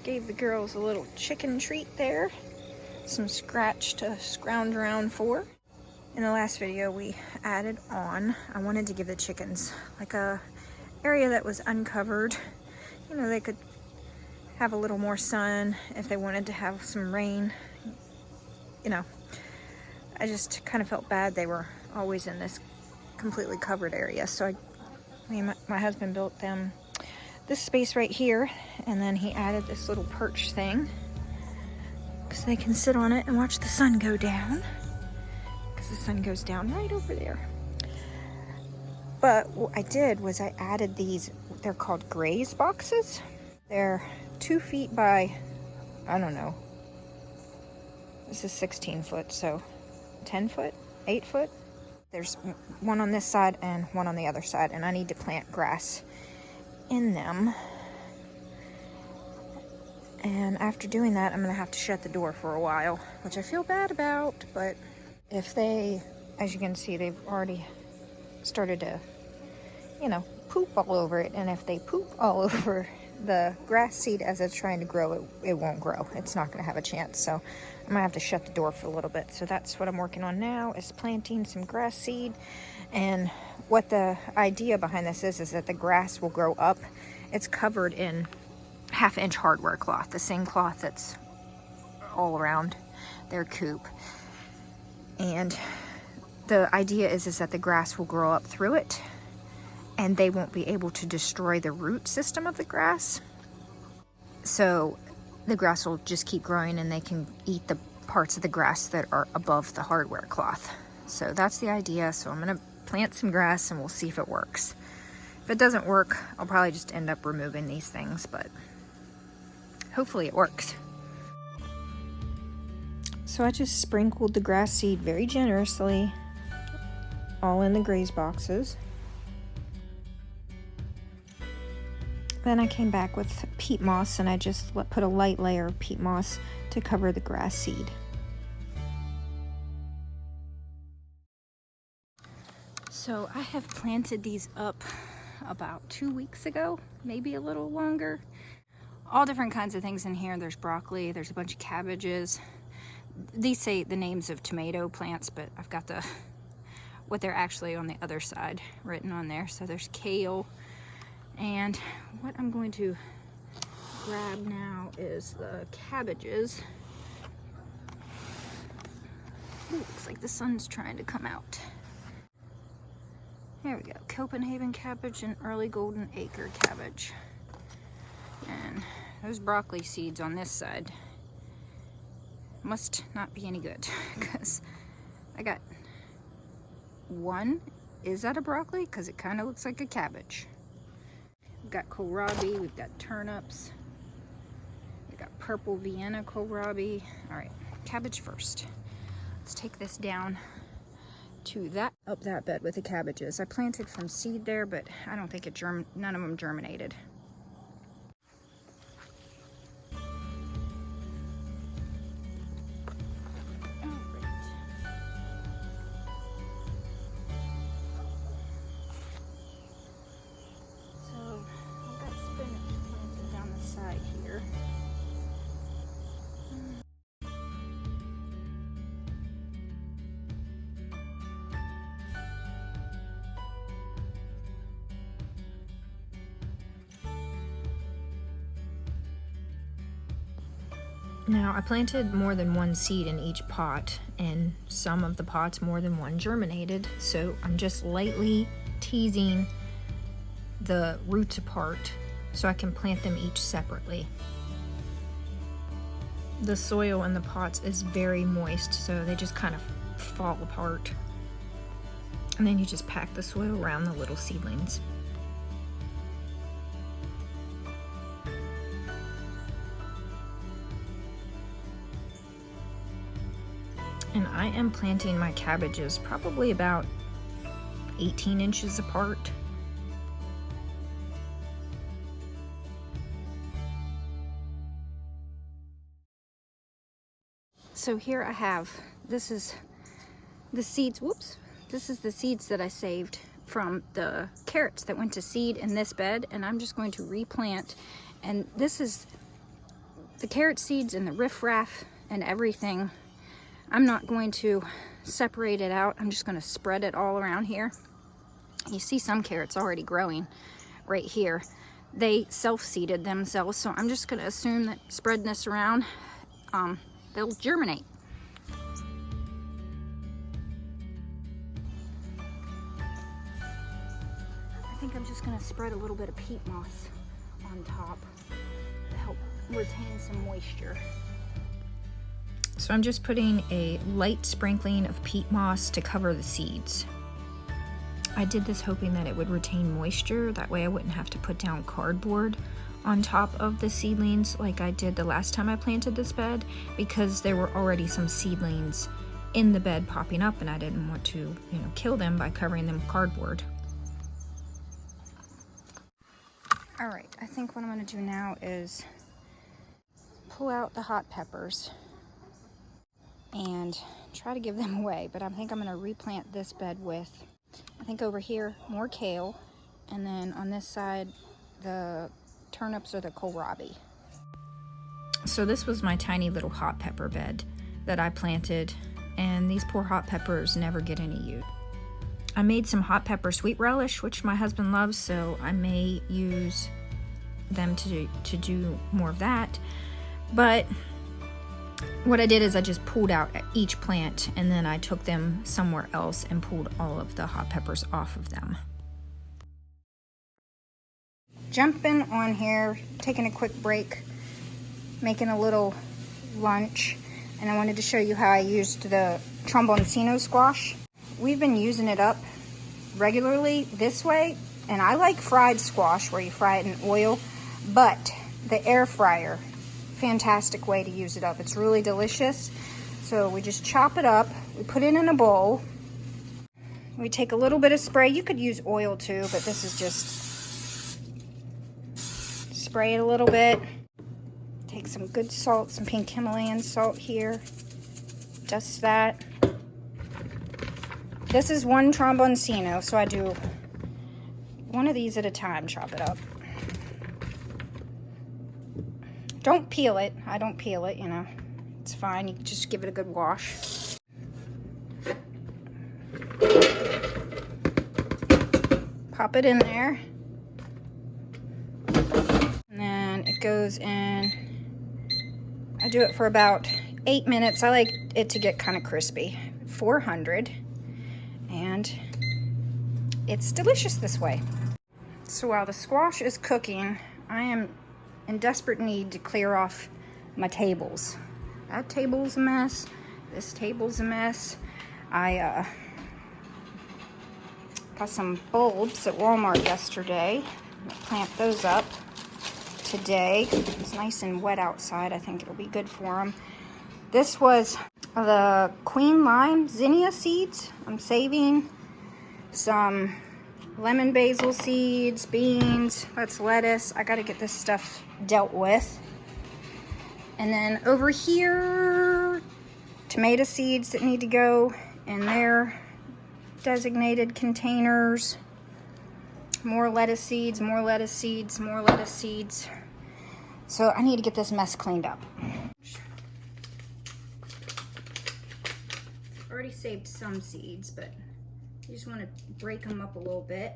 Gave the girls a little chicken treat there. Some scratch to scrounge around for. In the last video we added on, I wanted to give the chickens like a area that was uncovered. You know, they could have a little more sun if they wanted to have some rain. You know, I just kind of felt bad they were always in this completely covered area. So my husband built them this space right here, and then he added this little perch thing so they can sit on it and watch the sun go down, because the sun goes down right over there. But what I did was I added these, they're called Graze boxes. They're 2 feet by, I don't know, this is 16 foot, so 10 foot, 8 foot. There's one on this side and one on the other side, and I need to plant grass in them. And after doing that, I'm gonna have to shut the door for a while, which I feel bad about, but if they, as you can see, they've already started to, you know, poop all over it, and if they poop all over the grass seed as it's trying to grow, it won't grow. It's not gonna have a chance, so I'm gonna have to shut the door for a little bit. So that's what I'm working on now, is planting some grass seed. And what the idea behind this is that the grass will grow up. It's covered in 1/2-inch hardware cloth, the same cloth that's all around their coop. And the idea is that the grass will grow up through it, and they won't be able to destroy the root system of the grass. So the grass will just keep growing, and they can eat the parts of the grass that are above the hardware cloth. So that's the idea. So I'm gonna plant some grass and we'll see if it works. If it doesn't work, I'll probably just end up removing these things, but hopefully it works. So I just sprinkled the grass seed very generously, all in the Graze boxes. Then I came back with peat moss, and I just put a light layer of peat moss to cover the grass seed. So I have planted these up about 2 weeks ago, maybe a little longer. All different kinds of things in here. There's broccoli, there's a bunch of cabbages. These say the names of tomato plants, but I've got what they're actually on the other side written on there. So there's kale. And what I'm going to grab now is the cabbages. Ooh, looks like the sun's trying to come out. There we go. Copenhagen cabbage and early golden acre cabbage. And those broccoli seeds on this side must not be any good, because I got one. Is that a broccoli? Because it kind of looks like a cabbage. We've got kohlrabi, we've got turnips, we've got purple Vienna kohlrabi. All right, cabbage first. Let's take this down to up that bed with the cabbages. I planted from seed there, but I don't think none of them germinated. Now, I planted more than one seed in each pot, and some of the pots more than one germinated, so I'm just lightly teasing the roots apart so I can plant them each separately. The soil in the pots is very moist, so they just kind of fall apart. And then you just pack the soil around the little seedlings. And I am planting my cabbages probably about 18 inches apart. So here I have, this is the seeds, this is the seeds that I saved from the carrots that went to seed in this bed, and I'm just going to replant. And this is the carrot seeds and the riffraff and everything, I'm not going to separate it out. I'm just going to spread it all around here. You see some carrots already growing right here. They self-seeded themselves, so I'm just going to assume that spreading this around, they'll germinate. I think I'm just going to spread a little bit of peat moss on top to help retain some moisture. So I'm just putting a light sprinkling of peat moss to cover the seeds. I did this hoping that it would retain moisture, that way I wouldn't have to put down cardboard on top of the seedlings like I did the last time I planted this bed, because there were already some seedlings in the bed popping up and I didn't want to, kill them by covering them with cardboard. All right, I think what I'm going to do now is pull out the hot peppers and try to give them away, but I think I'm going to replant this bed with, I think over here, more kale, and then on this side, the turnips or the kohlrabi. So this was my tiny little hot pepper bed that I planted, and these poor hot peppers never get any use. I made some hot pepper sweet relish, which my husband loves, so I may use them to do more of that. But what I did is I just pulled out each plant and then I took them somewhere else and pulled all of the hot peppers off of them. Jumping on here, taking a quick break, making a little lunch, and I wanted to show you how I used the Tromboncino squash. We've been using it up regularly this way, and I like fried squash where you fry it in oil, but the air fryer, fantastic way to use it up. It's really delicious. So we just chop it up, we put it in a bowl, we take a little bit of spray. You could use oil too, but this is just spray it a little bit. Take some good salt, some pink Himalayan salt here, dust that. This is one Tromboncino, so I do one of these at a time, chop it up. Don't peel it. I don't peel it, It's fine. You can just give it a good wash. Pop it in there. And then it goes in. I do it for about 8 minutes. I like it to get kind of crispy. 400. And it's delicious this way. So while the squash is cooking, I am in desperate need to clear off my tables. That table's a mess. This table's a mess. I got some bulbs at Walmart yesterday. I'm gonna plant those up today. It's nice and wet outside. I think it'll be good for them. This was the Queen Lime zinnia seeds. I'm saving some lemon basil seeds, beans, that's lettuce. I gotta get this stuff dealt with. And then over here, tomato seeds that need to go in their designated containers. More lettuce seeds, more lettuce seeds, more lettuce seeds. So I need to get this mess cleaned up. Already saved some seeds, but you just want to break them up a little bit.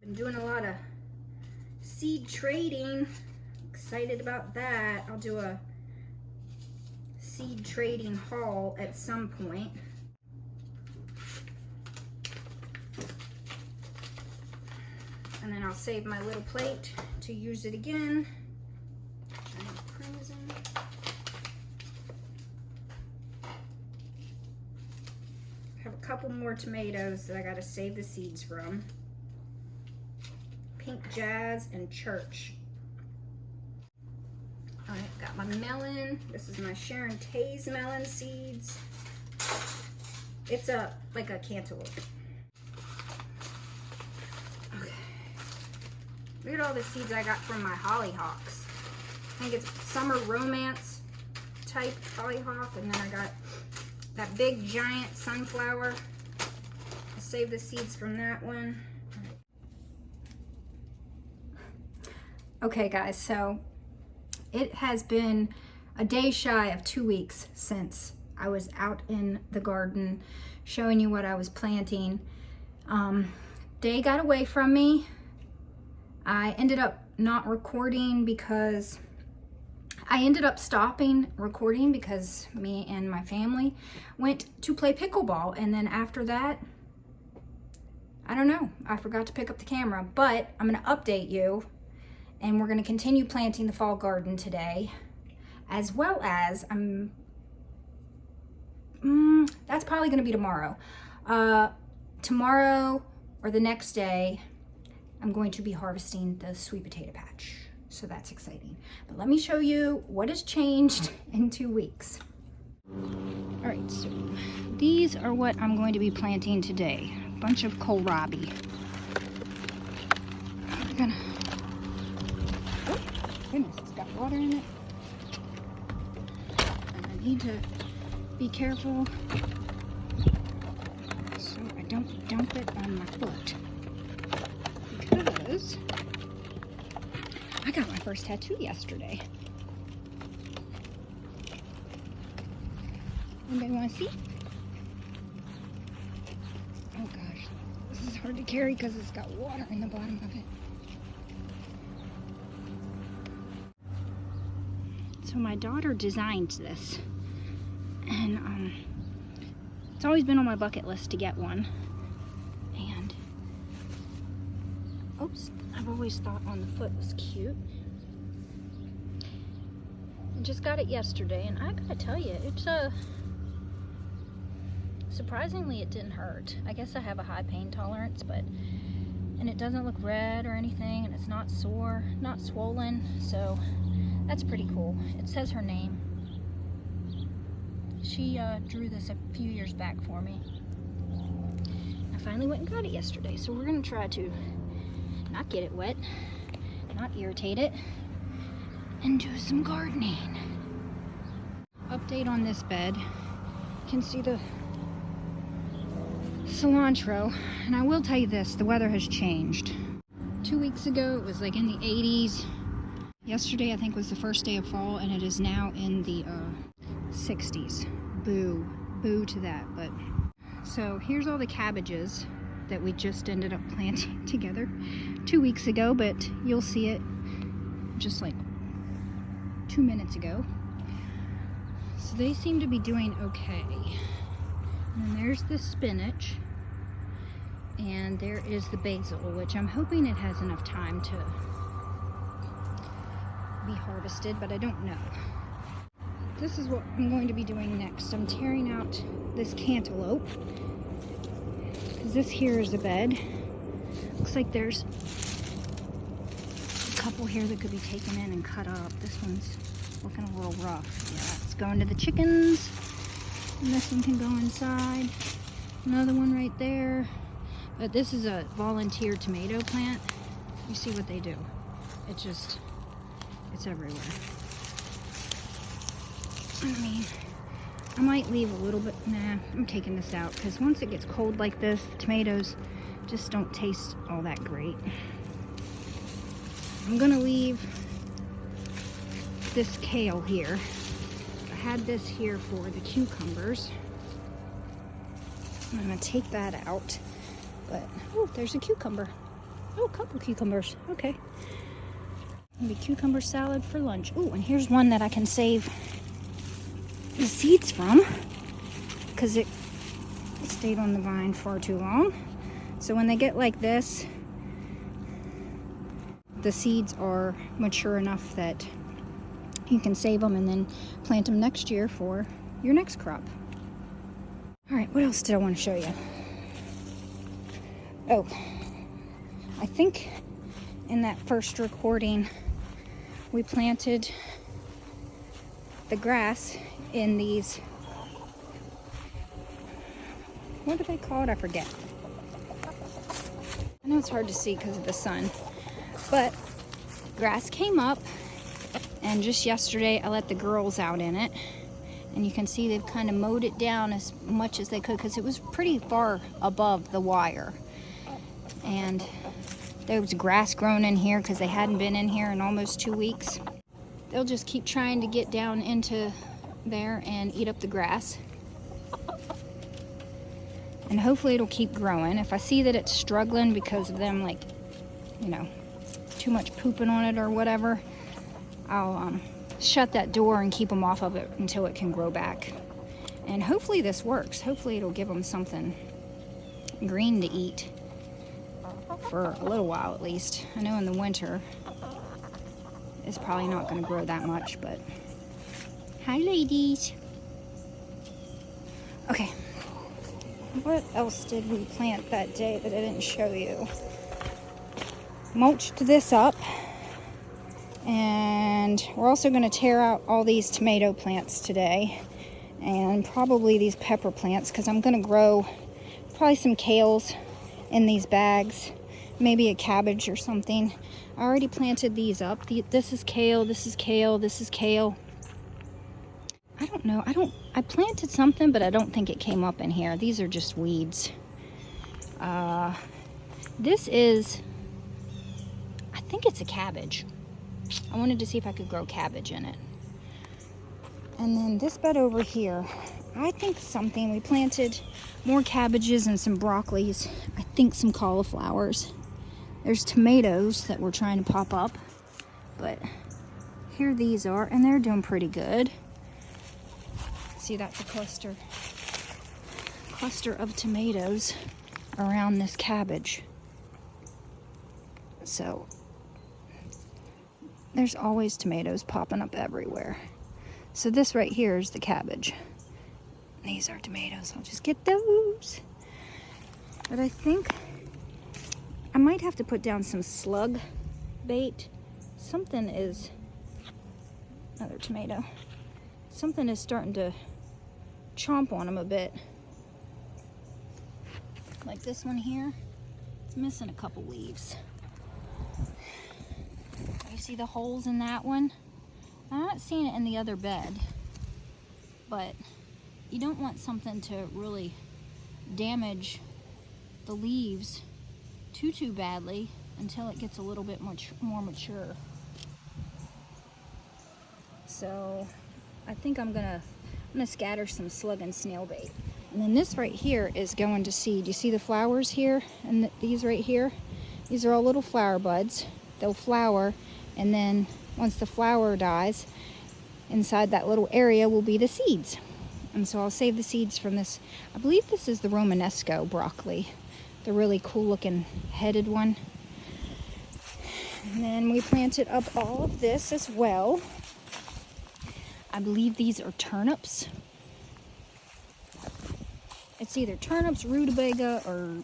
Been doing a lot of seed trading. Excited about that. I'll do a seed trading haul at some point. And then I'll save my little plate to use it again. Giant crimson. I have a couple more tomatoes that I gotta save the seeds from. Pink Jazz and Church. All right, got my melon. This is my Sharon Taze melon seeds. It's like a cantaloupe. Okay. Look at all the seeds I got from my hollyhocks. I think it's summer romance type hollyhock, and then I got that big giant sunflower. I'll save the seeds from that one. Okay guys, so it has been a day shy of 2 weeks since I was out in the garden showing you what I was planting. Day got away from me. I ended up not recording because I ended up stopping recording because me and my family went to play pickleball, and then after that, I don't know, I forgot to pick up the camera, but I'm gonna update you, and we're gonna continue planting the fall garden today, as well as that's probably gonna be tomorrow. Tomorrow or the next day, I'm going to be harvesting the sweet potato patch. So that's exciting. But let me show you what has changed in 2 weeks. All right, so these are what I'm going to be planting today. A bunch of kohlrabi. Oh, goodness, it's got water in it. And I need to be careful so I don't dump it on my foot. Because I got my first tattoo yesterday. Anybody want to see? Oh gosh, this is hard to carry because it's got water in the bottom of it. So my daughter designed this, and it's always been on my bucket list to get one. And oops, I've always thought on the foot was cute. I just got it yesterday, and I gotta tell you, it's surprisingly it didn't hurt. I guess I have a high pain tolerance, and it doesn't look red or anything, and it's not sore, not swollen, so that's pretty cool. It says her name. She drew this a few years back for me. I finally went and got it yesterday, so we're gonna try to not get it wet, not irritate it, and do some gardening. Update on this bed. You can see the cilantro, and I will tell you this, the weather has changed. 2 weeks ago it was like in the 80s. Yesterday I think was the first day of fall, and it is now in the 60s. Boo to that. But so here's all the cabbages that we just ended up planting together 2 weeks ago, but you'll see it just like 2 minutes ago. So they seem to be doing okay. And there's the spinach, and there is the basil, which I'm hoping it has enough time to be harvested, but I don't know. This is what I'm going to be doing next. I'm tearing out this cantaloupe, because this here is a bed. Looks like there's a couple here that could be taken in and cut up. This one's looking a little rough. Yeah, it's going to the chickens. And this one can go inside. Another one right there. But this is a volunteer tomato plant. You see what they do. It's everywhere. I mean, I might leave a little bit. Nah, I'm taking this out, because once it gets cold like this, tomatoes just don't taste all that great. I'm gonna leave this kale here. I had this here for the cucumbers. I'm gonna take that out, but oh, there's a cucumber. Oh, a couple cucumbers. Okay. Maybe cucumber salad for lunch. Oh, and here's one that I can save the seeds from, because it stayed on the vine far too long. So when they get like this, the seeds are mature enough that you can save them and then plant them next year for your next crop. All right, what else did I want to show you? Oh, I think in that first recording we planted the grass in these, what do they call it? I forget. I know it's hard to see because of the sun, but grass came up, and just yesterday I let the girls out in it, and you can see they've kind of mowed it down as much as they could, because it was pretty far above the wire. And there was grass growing in here because they hadn't been in here in almost 2 weeks. They'll just keep trying to get down into there and eat up the grass. And hopefully it'll keep growing. If I see that it's struggling because of them, like, you know, too much pooping on it or whatever, I'll shut that door and keep them off of it until it can grow back. And hopefully this works. Hopefully it'll give them something green to eat for a little while at least. I know in the winter it's probably not going to grow that much, but hi ladies. Okay, what else did we plant that day that I didn't show you? Mulched this up, and we're also going to tear out all these tomato plants today, and probably these pepper plants, because I'm going to grow probably some kales in these bags, maybe a cabbage or something. I already planted these up. This is kale, this is kale, this is kale. I don't know. I planted something, but I don't think it came up in here. These are just weeds. This is, I think it's a cabbage. I wanted to see if I could grow cabbage in it. And then this bed over here, I think something, we planted more cabbages and some broccolis. I think some cauliflowers. There's tomatoes that we're trying to pop up, but here these are, and they're doing pretty good. See, that's a cluster of tomatoes around this cabbage. So there's always tomatoes popping up everywhere. So this right here is the cabbage. These are tomatoes. I'll just get those. But I think I might have to put down some slug bait. Something is, another tomato. Something is starting to chomp on them a bit. Like this one here, it's missing a couple leaves. You see the holes in that one? I'm not seeing it in the other bed, but you don't want something to really damage the leaves too badly until it gets a little bit much more mature. So I think I'm gonna scatter some slug and snail bait. And then this right here is going to seed. You see the flowers here and these right here? These are all little flower buds. They'll flower, and then once the flower dies, inside that little area will be the seeds. And so I'll save the seeds from this. I believe this is the Romanesco broccoli, the really cool looking headed one. And then we planted up all of this as well. I believe these are turnips. It's either turnips, rutabaga, or...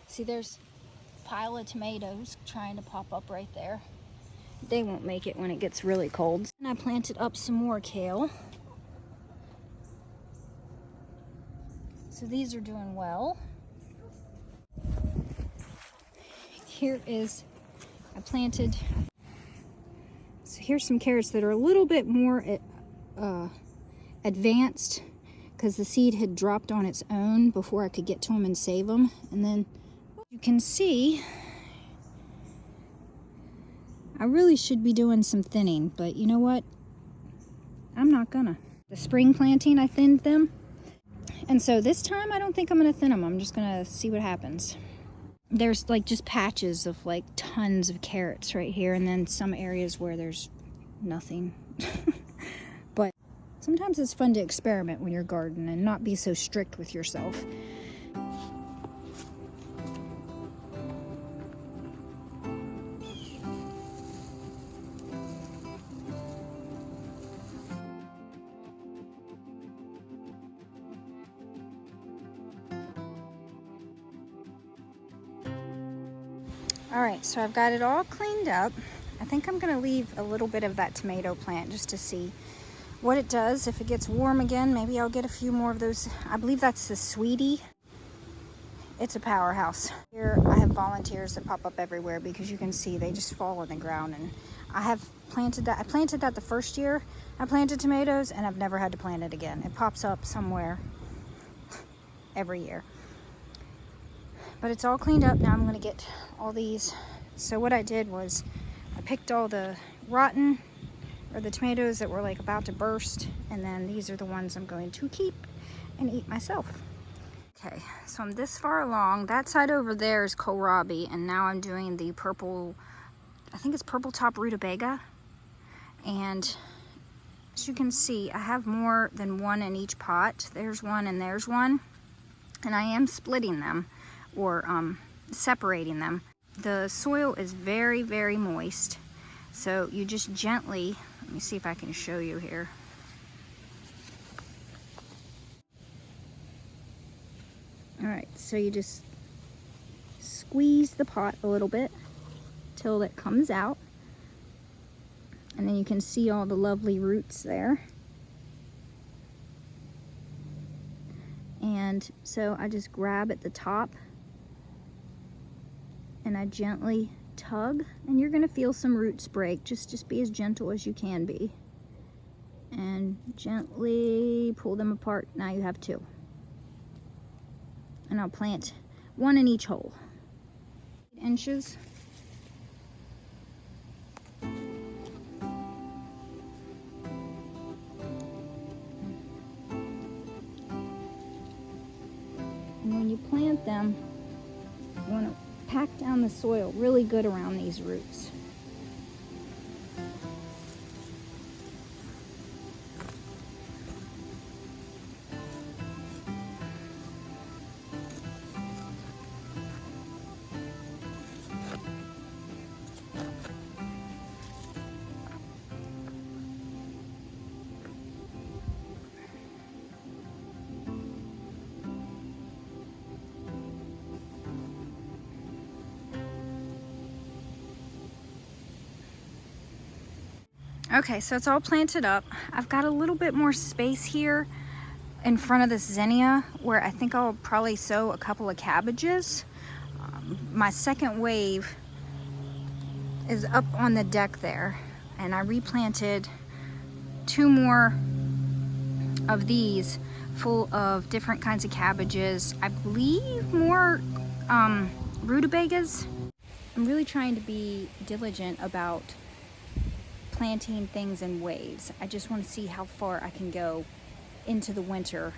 See, there's a pile of tomatoes trying to pop up right there. They won't make it when it gets really cold. And I planted up some more kale. So these are doing well. Here is, I planted... So here's some carrots that are a little bit more advanced, because the seed had dropped on its own before I could get to them and save them. And then you can see I really should be doing some thinning, but you know what? I'm not gonna. The spring planting, I thinned them. And so this time I don't think I'm gonna thin them. I'm just gonna see what happens. There's like just patches of like tons of carrots right here, and then some areas where there's nothing. But sometimes it's fun to experiment when you're gardening and not be so strict with yourself. Alright, so I've got it all cleaned up. I think I'm going to leave a little bit of that tomato plant just to see what it does. If it gets warm again, maybe I'll get a few more of those. I believe that's the sweetie. It's a powerhouse. Here I have volunteers that pop up everywhere because you can see they just fall on the ground. And I have planted that. I planted that the first year I planted tomatoes, and I've never had to plant it again. It pops up somewhere every year. But it's all cleaned up. Now I'm gonna get all these. So what I did was I picked all the rotten, or the tomatoes that were like about to burst, and then these are the ones I'm going to keep and eat myself. Okay, so I'm this far along. That side over there is kohlrabi, and now I'm doing the purple, I think it's purple top rutabaga. And as you can see, I have more than one in each pot. There's one and there's one. And I am splitting them, or separating them. The soil is very, very moist. So you just gently, let me see if I can show you here. All right, so you just squeeze the pot a little bit till it comes out. And then you can see all the lovely roots there. And so I just grab at the top and I gently tug, and you're gonna feel some roots break. Just be as gentle as you can be. And gently pull them apart. Now you have two. And I'll plant one in each hole. 8 inches. And when you plant them, you want to pack down the soil really good around these roots. Okay, so it's all planted up. I've got a little bit more space here in front of this zinnia where I think I'll probably sow a couple of cabbages. My second wave is up on the deck there, and I replanted 2 more of these full of different kinds of cabbages. I believe more rutabagas. I'm really trying to be diligent about planting things in waves. I just want to see how far I can go into the winter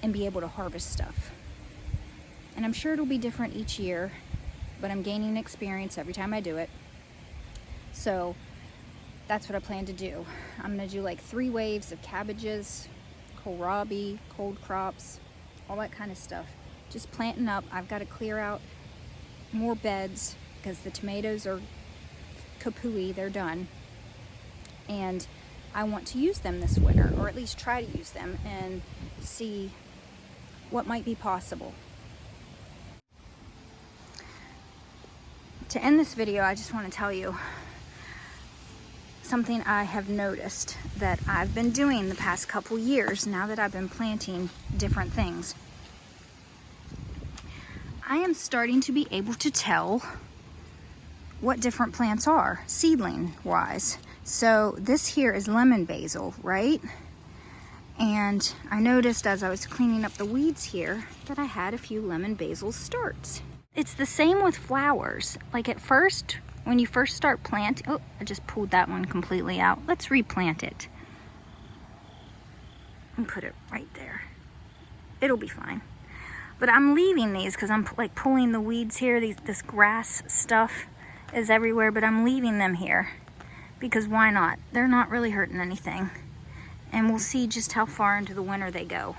and be able to harvest stuff. And I'm sure it'll be different each year, but I'm gaining experience every time I do it. So that's what I plan to do. I'm gonna do like 3 waves of cabbages, kohlrabi, cold crops, all that kind of stuff. Just planting up. I've got to clear out more beds because the tomatoes are kapooey, they're done. And I want to use them this winter, or at least try to use them and see what might be possible. To end this video, I just want to tell you something I have noticed that I've been doing the past couple years now that I've been planting different things. I am starting to be able to tell what different plants are, seedling wise. So this here is lemon basil, right? And I noticed as I was cleaning up the weeds here that I had a few lemon basil starts. It's the same with flowers. Like at first, when you first start planting, oh, I just pulled that one completely out. Let's replant it. And put it right there. It'll be fine. But I'm leaving these because I'm like pulling the weeds here. This grass stuff is everywhere, but I'm leaving them here because why not? They're not really hurting anything. And we'll see just how far into the winter they go.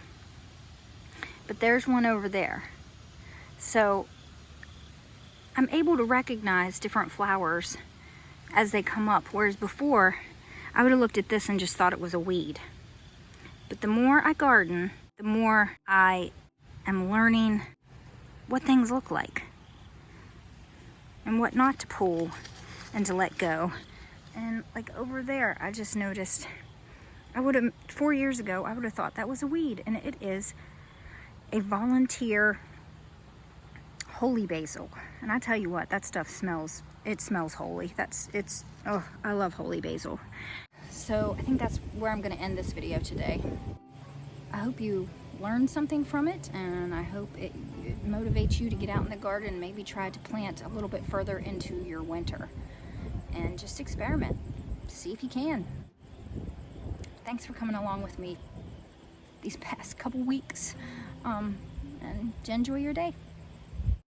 But there's one over there. So I'm able to recognize different flowers as they come up, whereas before I would have looked at this and just thought it was a weed. But the more I garden, the more I am learning what things look like and what not to pull and to let go. And like over there, I just noticed, 4 years ago, I would have thought that was a weed, and it is a volunteer holy basil. And I tell you what, that stuff smells holy. Oh, I love holy basil. So I think that's where I'm gonna end this video today. I hope you learned something from it, and I hope it motivates you to get out in the garden and maybe try to plant a little bit further into your winter. And just experiment. See if you can. Thanks for coming along with me these past couple weeks. And enjoy your day.